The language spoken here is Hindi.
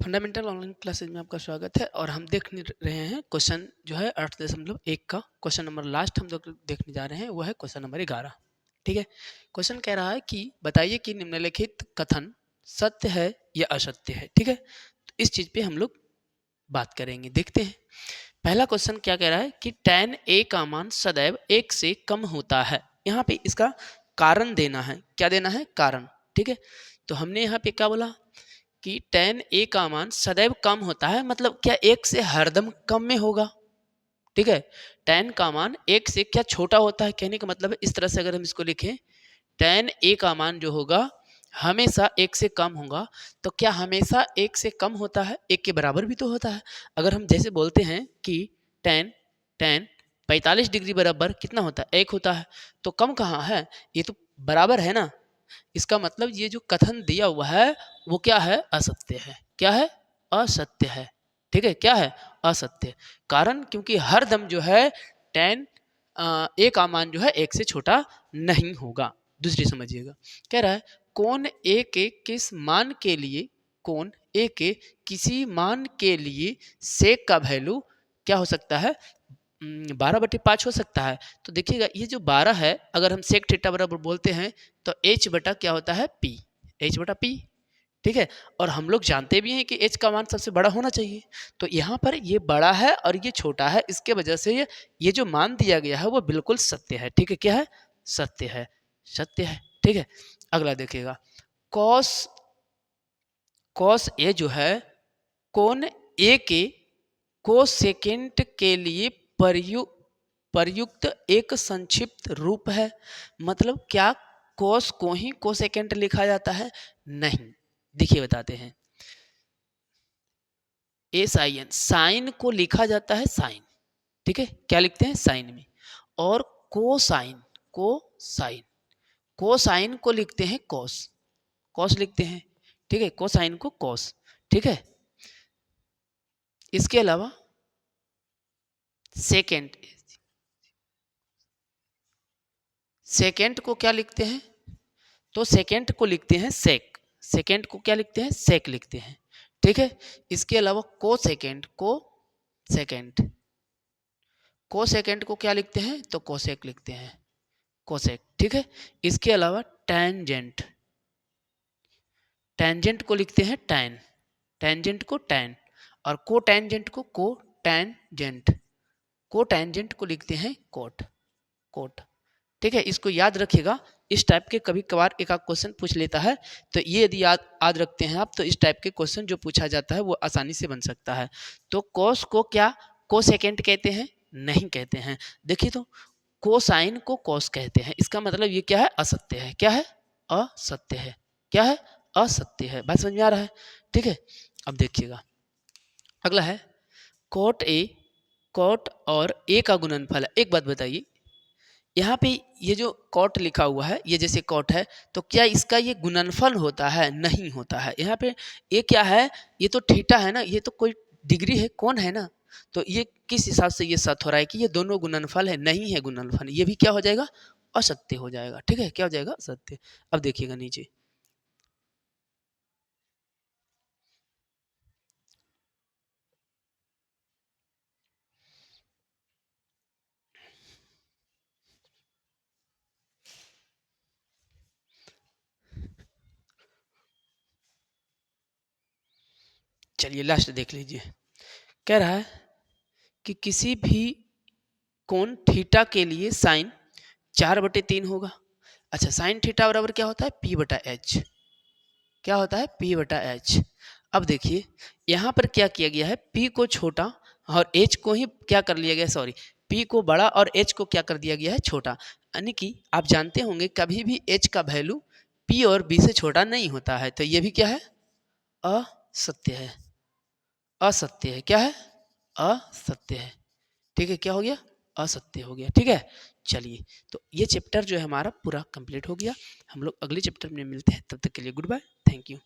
फंडामेंटल ऑनलाइन क्लासेज में आपका स्वागत है और हम देख रहे हैं क्वेश्चन जो है 8.1 का क्वेश्चन नंबर लास्ट हम लोग देखने जा रहे हैं वो है क्वेश्चन नंबर 11। ठीक है, क्वेश्चन कह रहा है कि बताइए कि निम्नलिखित कथन सत्य है या असत्य है। ठीक है, तो इस चीज पे हम लोग बात करेंगे, देखते हैं। पहला क्वेश्चन क्या कह रहा है कि tan a का मान सदैव 1 से कम होता है। यहाँ पे इसका कारण देना है, क्या देना है, कारण। ठीक है, तो हमने यहाँ पे क्या बोला कि tan a का मान सदैव कम होता है, मतलब क्या 1 से हरदम कम में होगा। ठीक है, tan का मान 1 से क्या छोटा होता है, कहने का मतलब है इस तरह से अगर हम इसको लिखें tan a का मान जो होगा हमेशा 1 से कम होगा। तो क्या हमेशा 1 से कम होता है, 1 के बराबर भी तो होता है। अगर हम जैसे बोलते हैं कि tan 45 डिग्री बराबर कितना होता है, 1 होता है, तो कम कहाँ है, ये तो बराबर है ना। इसका मतलब ये जो कथन दिया हुआ है वो क्या है, असत्य है। क्या है, असत्य है। ठीक है, क्या है, असत्य। कारण क्योंकि हर दम जो है tan a का मान जो है 1 से छोटा नहीं होगा। दूसरी समझिएगा, कह रहा है कोण a के किस मान के लिए, कोण a के किसी मान के लिए सेक का वैल्यू क्या हो सकता है, 12/5 हो सकता है। तो देखिएगा ये जो 12 है, अगर हम सेक थीटा बराबर बोलते हैं तो h बटा क्या होता है, p, h बटा p। ठीक है, और हम लोग जानते भी हैं कि h का मान सबसे बड़ा होना चाहिए। तो यहाँ पर ये बड़ा है और ये छोटा है, इसके वजह से ये जो मान दिया गया है वो बिल्कुल सत्य है। ठीक है, क्या है, सत्य है, सत्य है। ठीक है, अगला देखिएगा, कॉस कॉस ए जो है कोण ए के कोसेकेंट के लिए प्रयुक्त एक संक्षिप्त रूप है। मतलब क्या कोस को ही कोसेकेंट लिखा जाता है, नहीं। देखिए बताते हैं, SIN साइन को लिखा जाता है साइन। ठीक है, क्या लिखते हैं, साइन में। और कोसाइन कोसाइन को लिखते हैं कॉस, कॉस लिखते हैं। ठीक है, कोसाइन को कॉस। ठीक है, इसके अलावा सेकेंड, सेकेंड को क्या लिखते हैं, तो सेकेंड को लिखते हैं सेक, सेकेंड को क्या लिखते हैं, सेक लिखते हैं। ठीक है, इसके अलावा को सेकेंड को सेकेंड को क्या लिखते हैं, तो कोसेक लिखते हैं, कोसेक। ठीक है, इसके अलावा टेंजेंट, टेंजेंट को लिखते हैं टैन, टेंजेंट को टैन, और को टेंजेंट को टेंजेंट, को टेंजेंट को लिखते हैं कोट, कोट। ठीक है, इसको याद रखिएगा, इस टाइप के कभी कभार एक आध क्वेश्चन पूछ लेता है, तो ये यदि याद रखते हैं आप तो इस टाइप के क्वेश्चन जो पूछा जाता है वो आसानी से बन सकता है। तो कोस को क्या को सेकेंड कहते हैं, नहीं कहते हैं। देखिए तो कोसाइन को कॉस कहते हैं, इसका मतलब ये क्या है, असत्य है। क्या है, असत्य है। क्या है, असत्य है। बात समझ में आ रहा है। ठीक है, अब देखिएगा अगला है कोट ए, कोट और ए का गुणनफल है। एक बात बताइए, यहाँ पे ये जो कॉट लिखा हुआ है, ये जैसे कॉट है, तो क्या इसका ये गुणनफल होता है, नहीं होता है। यहाँ पे ये क्या है, ये तो थीटा है ना, ये तो कोई डिग्री है, कौन है ना, तो ये किस हिसाब से ये सत्य हो रहा है कि ये दोनों गुणनफल है, नहीं है गुणनफल, ये भी क्या हो जाएगा, असत्य हो जाएगा। ठीक है, क्या हो जाएगा, असत्य। अब देखिएगा नीचे, चलिए लास्ट देख लीजिए। कह रहा है कि किसी भी कोण थीटा के लिए साइन 4/3 होगा। अच्छा, साइन थीटा बराबर क्या होता है, P/H। क्या होता है, P/H। अब देखिए यहाँ पर क्या किया गया है, P को छोटा और H को ही क्या कर लिया गया, सॉरी, P को बड़ा और H को क्या कर दिया गया है, छोटा। यानी कि आप जानते होंगे कभी भी H का वैल्यू P और B से छोटा नहीं होता है। तो ये भी क्या है, असत्य है, असत्य है। क्या है, असत्य है। ठीक है, क्या हो गया, असत्य हो गया। ठीक है, चलिए तो ये चैप्टर जो है हमारा पूरा कंप्लीट हो गया। हम लोग अगले चैप्टर में मिलते हैं, तब तक के लिए गुड बाय, थैंक यू।